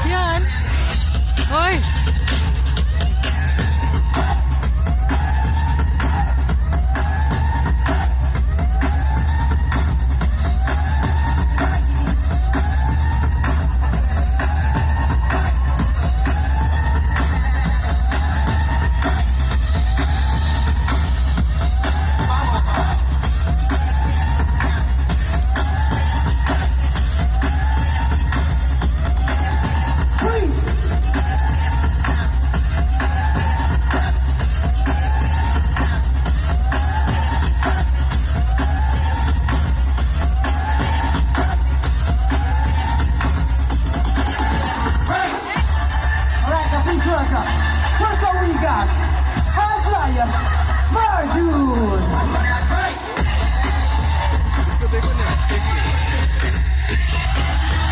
Yan. Hoy. First up we got Ariya, parenthood.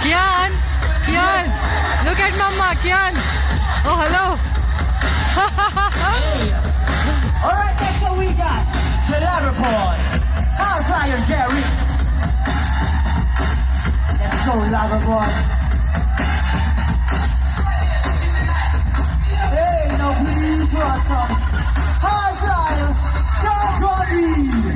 Kian. Kian. Look at Mama. Kian. Oh, hello. Alright, next up we got relatable. Ariya, Jerry. Let's go, lover boy. Hey, now please welcome Ariya, Johnny.